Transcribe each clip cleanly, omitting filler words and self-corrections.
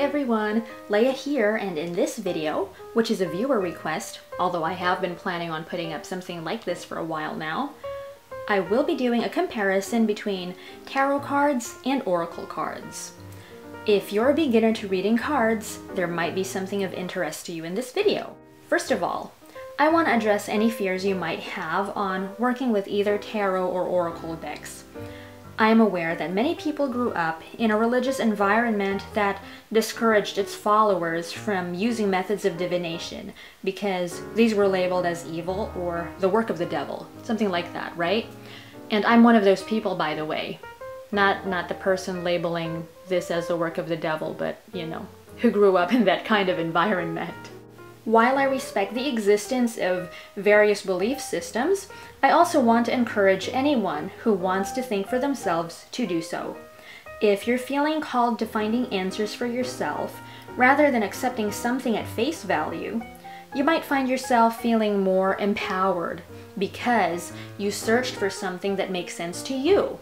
everyone, Leia here, and in this video, which is a viewer request, although I have been planning on putting up something like this for a while now, I will be doing a comparison between tarot cards and oracle cards. If you're a beginner to reading cards, there might be something of interest to you in this video. First of all, I want to address any fears you might have on working with either tarot or oracle decks. I am aware that many people grew up in a religious environment that discouraged its followers from using methods of divination because these were labeled as evil or the work of the devil, something like that, right? And I'm one of those people, by the way. Not the person labeling this as the work of the devil, but, you know, who grew up in that kind of environment. While I respect the existence of various belief systems, I also want to encourage anyone who wants to think for themselves to do so. If you're feeling called to finding answers for yourself, rather than accepting something at face value, you might find yourself feeling more empowered because you searched for something that makes sense to you,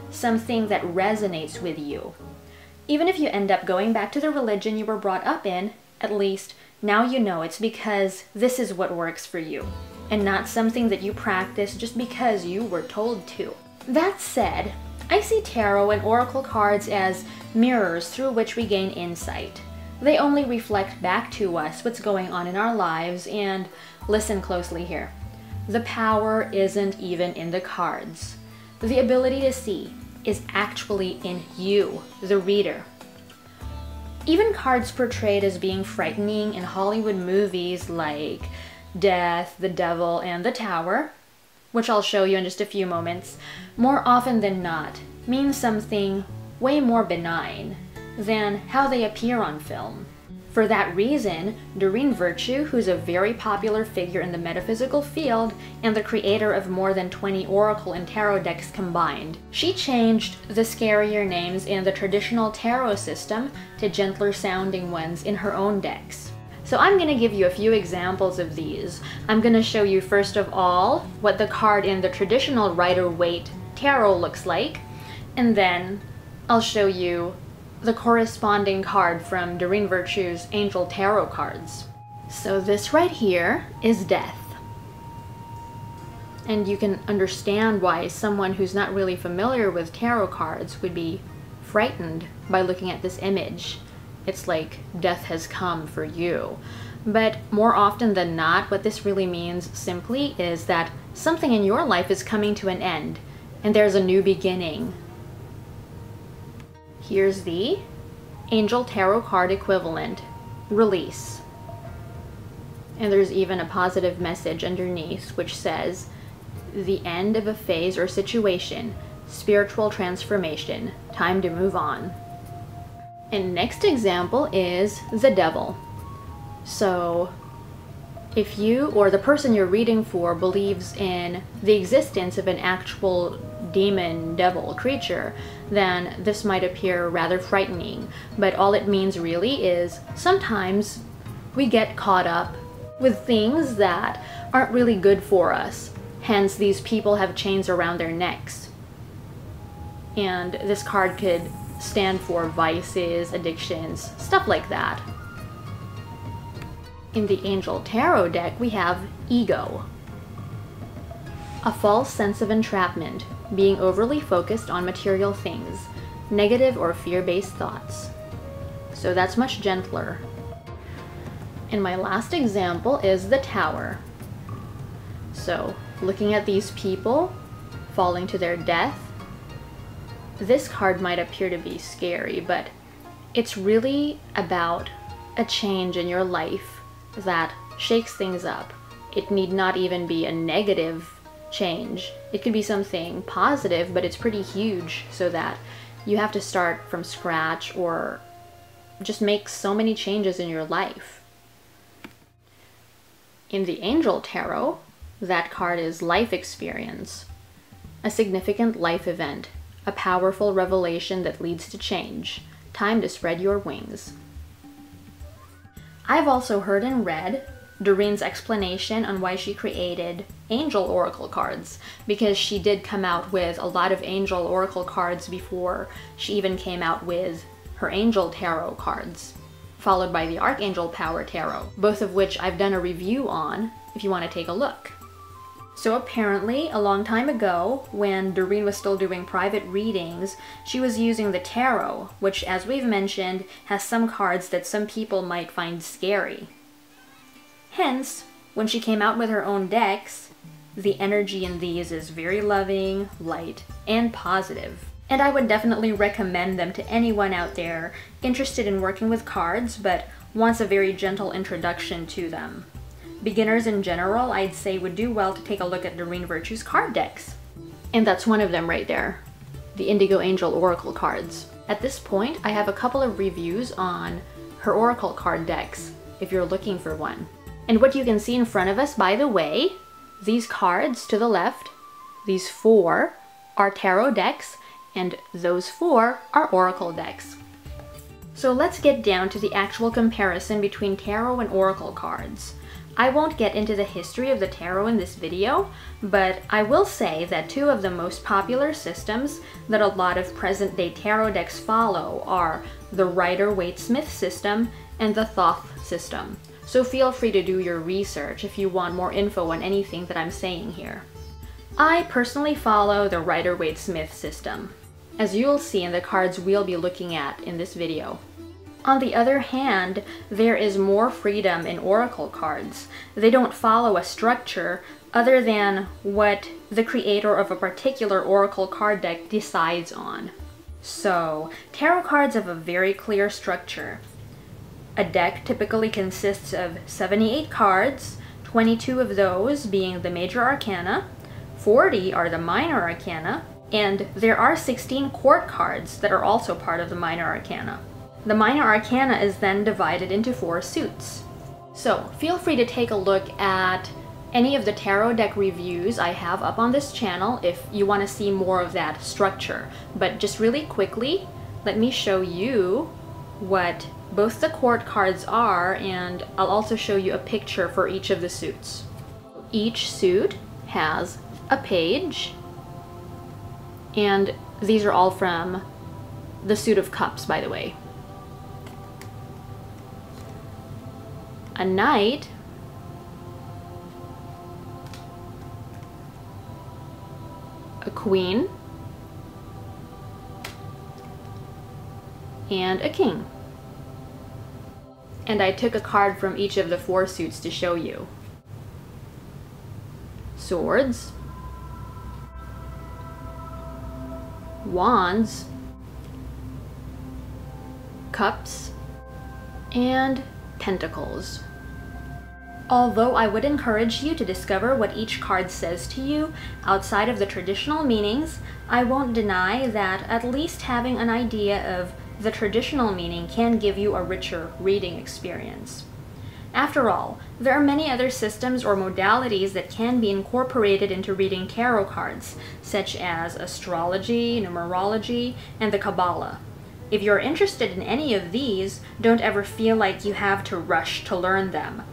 something that resonates with you. Even if you end up going back to the religion you were brought up in, at least now you know it's because this is what works for you, and not something that you practice just because you were told to. That said, I see tarot and oracle cards as mirrors through which we gain insight. They only reflect back to us what's going on in our lives, and listen closely here. The power isn't even in the cards. The ability to see is actually in you, the reader. Even cards portrayed as being frightening in Hollywood movies like Death, the Devil, and The Tower, which I'll show you in just a few moments, more often than not mean something way more benign than how they appear on film. For that reason, Doreen Virtue, who's a very popular figure in the metaphysical field and the creator of more than 20 oracle and tarot decks combined, she changed the scarier names in the traditional tarot system to gentler sounding ones in her own decks. So I'm going to give you a few examples of these. I'm going to show you first of all what the card in the traditional Rider-Waite tarot looks like, and then I'll show you the corresponding card from Doreen Virtue's Angel Tarot cards. So this right here is Death. And you can understand why someone who's not really familiar with tarot cards would be frightened by looking at this image. It's like death has come for you. But more often than not, what this really means simply is that something in your life is coming to an end, and there's a new beginning. Here's the Angel Tarot card equivalent, Release. And there's even a positive message underneath which says, the end of a phase or situation, spiritual transformation, time to move on. And next example is the Devil. So if you or the person you're reading for believes in the existence of an actual demon, devil, creature, then this might appear rather frightening. But all it means really is sometimes we get caught up with things that aren't really good for us. Hence, these people have chains around their necks. And this card could stand for vices, addictions, stuff like that. In the Angel Tarot deck, we have Ego. A false sense of entrapment, being overly focused on material things, negative or fear-based thoughts. So that's much gentler. And my last example is the Tower. So, looking at these people falling to their death, this card might appear to be scary, but it's really about a change in your life that shakes things up. It need not even be a negative change. It could be something positive, but it's pretty huge, so that you have to start from scratch or just make so many changes in your life. In the Angel Tarot, that card is Life Experience, a significant life event, a powerful revelation that leads to change, time to spread your wings. I've also heard and read Doreen's explanation on why she created Angel Oracle cards, because she did come out with a lot of Angel Oracle cards before she even came out with her Angel Tarot cards. followed by the Archangel Power Tarot, both of which I've done a review on if you want to take a look. So apparently, a long time ago, when Doreen was still doing private readings, she was using the tarot, which, as we've mentioned, has some cards that some people might find scary. Hence, when she came out with her own decks, the energy in these is very loving, light, and positive. And I would definitely recommend them to anyone out there interested in working with cards, but wants a very gentle introduction to them. Beginners in general, I'd say, would do well to take a look at Doreen Virtue's card decks. And that's one of them right there, the Indigo Angel Oracle cards. At this point, I have a couple of reviews on her Oracle card decks, if you're looking for one. And what you can see in front of us, by the way, these cards to the left, these 4 are tarot decks, and those 4 are Oracle decks. So let's get down to the actual comparison between tarot and Oracle cards. I won't get into the history of the tarot in this video, but I will say that 2 of the most popular systems that a lot of present-day tarot decks follow are the Rider-Waite-Smith system and the Thoth system. So feel free to do your research if you want more info on anything that I'm saying here. I personally follow the Rider-Waite-Smith system, as you'll see in the cards we'll be looking at in this video. On the other hand, there is more freedom in Oracle cards. They don't follow a structure other than what the creator of a particular Oracle card deck decides on. So, tarot cards have a very clear structure. A deck typically consists of 78 cards, 22 of those being the major arcana, 40 are the minor arcana, and there are 16 court cards that are also part of the minor arcana. The minor arcana is then divided into 4 suits. So feel free to take a look at any of the tarot deck reviews I have up on this channel if you want to see more of that structure. But just really quickly, let me show you what both the court cards are, and I'll also show you a picture for each of the suits. Each suit has a page, and these are all from the Suit of Cups, by the way. A knight, a queen, and a king. And I took a card from each of the 4 suits to show you. Swords, wands, cups, and pentacles. Although I would encourage you to discover what each card says to you outside of the traditional meanings, I won't deny that at least having an idea of the traditional meaning can give you a richer reading experience. After all, there are many other systems or modalities that can be incorporated into reading tarot cards, such as astrology, numerology, and the Kabbalah. If you're interested in any of these, don't ever feel like you have to rush to learn them.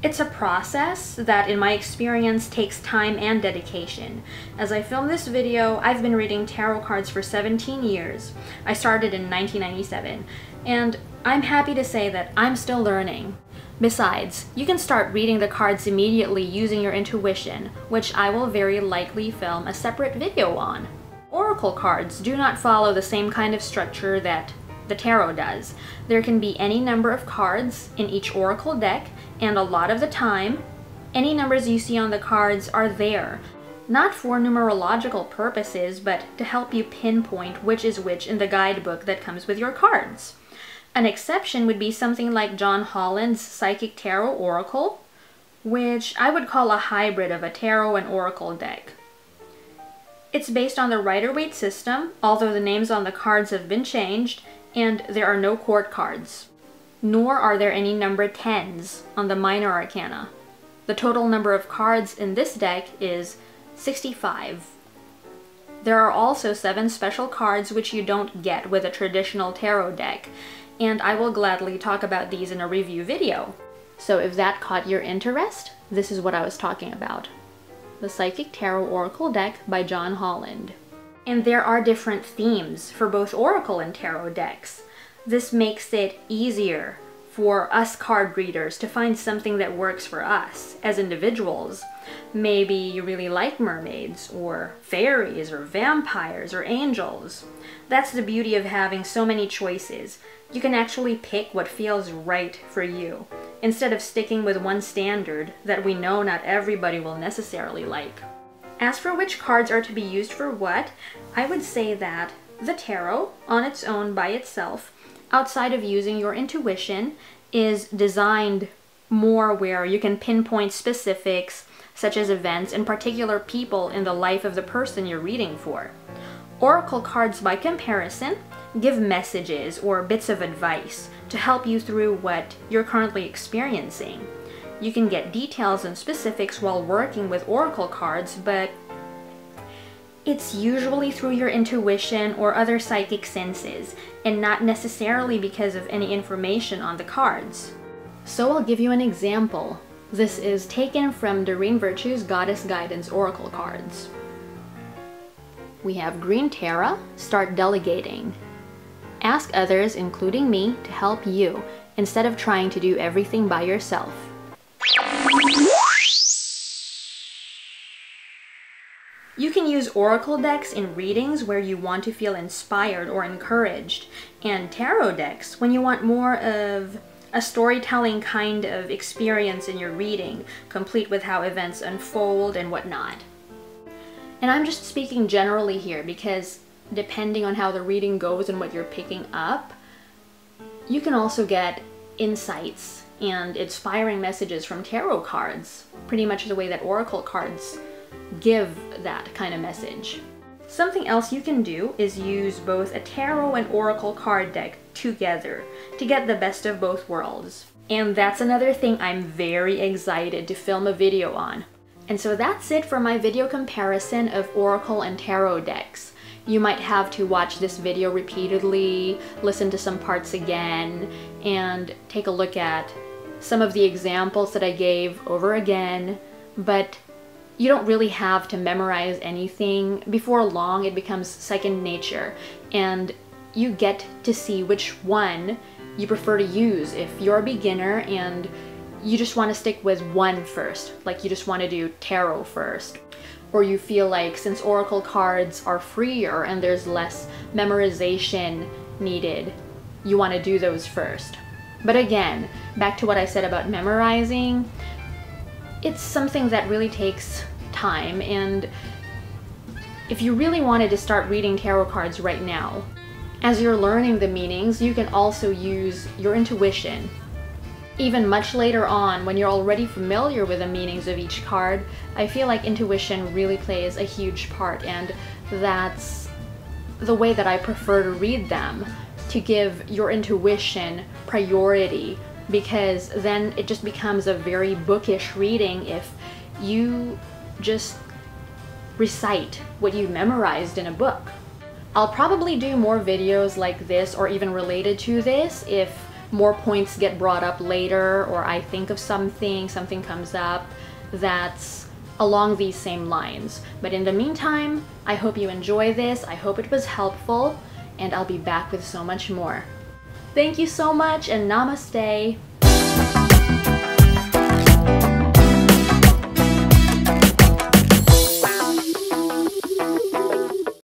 It's a process that, in my experience, takes time and dedication. As I film this video, I've been reading tarot cards for 17 years. I started in 1997, and I'm happy to say that I'm still learning. Besides, you can start reading the cards immediately using your intuition, which I will very likely film a separate video on. Oracle cards do not follow the same kind of structure that the tarot does. There can be any number of cards in each Oracle deck, and a lot of the time, any numbers you see on the cards are there, not for numerological purposes, but to help you pinpoint which is which in the guidebook that comes with your cards. An exception would be something like John Holland's Psychic Tarot Oracle, which I would call a hybrid of a tarot and oracle deck. It's based on the Rider-Waite system, although the names on the cards have been changed, and there are no court cards. Nor are there any number 10s on the minor arcana. The total number of cards in this deck is 65. There are also 7 special cards which you don't get with a traditional tarot deck, and I will gladly talk about these in a review video. So if that caught your interest, this is what I was talking about. The Psychic Tarot Oracle deck by John Holland. And there are different themes for both Oracle and Tarot decks. This makes it easier for us card readers to find something that works for us as individuals. Maybe you really like mermaids, or fairies, or vampires, or angels. That's the beauty of having so many choices. You can actually pick what feels right for you, instead of sticking with one standard that we know not everybody will necessarily like. As for which cards are to be used for what, I would say that the tarot, on its own by itself, outside of using your intuition, is designed more where you can pinpoint specifics, such as events and particular people in the life of the person you're reading for. Oracle cards, by comparison, give messages or bits of advice to help you through what you're currently experiencing. You can get details and specifics while working with oracle cards, but it's usually through your intuition or other psychic senses, and not necessarily because of any information on the cards. So I'll give you an example. This is taken from Doreen Virtue's Goddess Guidance Oracle cards. We have Green Tara, start delegating. Ask others, including me, to help you, instead of trying to do everything by yourself. You can use oracle decks in readings where you want to feel inspired or encouraged, and tarot decks when you want more of a storytelling kind of experience in your reading, complete with how events unfold and whatnot. And I'm just speaking generally here because depending on how the reading goes and what you're picking up, you can also get insights and inspiring messages from tarot cards, pretty much the way that oracle cards give that kind of message. Something else you can do is use both a tarot and oracle card deck together to get the best of both worlds. And that's another thing I'm very excited to film a video on. And so that's it for my video comparison of oracle and tarot decks. You might have to watch this video repeatedly, listen to some parts again, and take a look at some of the examples that I gave over again, but you don't really have to memorize anything. Before long, it becomes second nature, and you get to see which one you prefer to use if you're a beginner and you just want to stick with one first, like you just want to do tarot first. Or you feel like since oracle cards are freer and there's less memorization needed, you want to do those first. But again, back to what I said about memorizing, it's something that really takes time, and if you really wanted to start reading tarot cards right now, as you're learning the meanings, you can also use your intuition. Even much later on, when you're already familiar with the meanings of each card, I feel like intuition really plays a huge part, and that's the way that I prefer to read them, to give your intuition priority, because then it just becomes a very bookish reading if you just recite what you memorized in a book. I'll probably do more videos like this or even related to this if more points get brought up later, or I think of something comes up that's along these same lines. But in the meantime, I hope you enjoy this, I hope it was helpful, and I'll be back with so much more. Thank you so much, and namaste!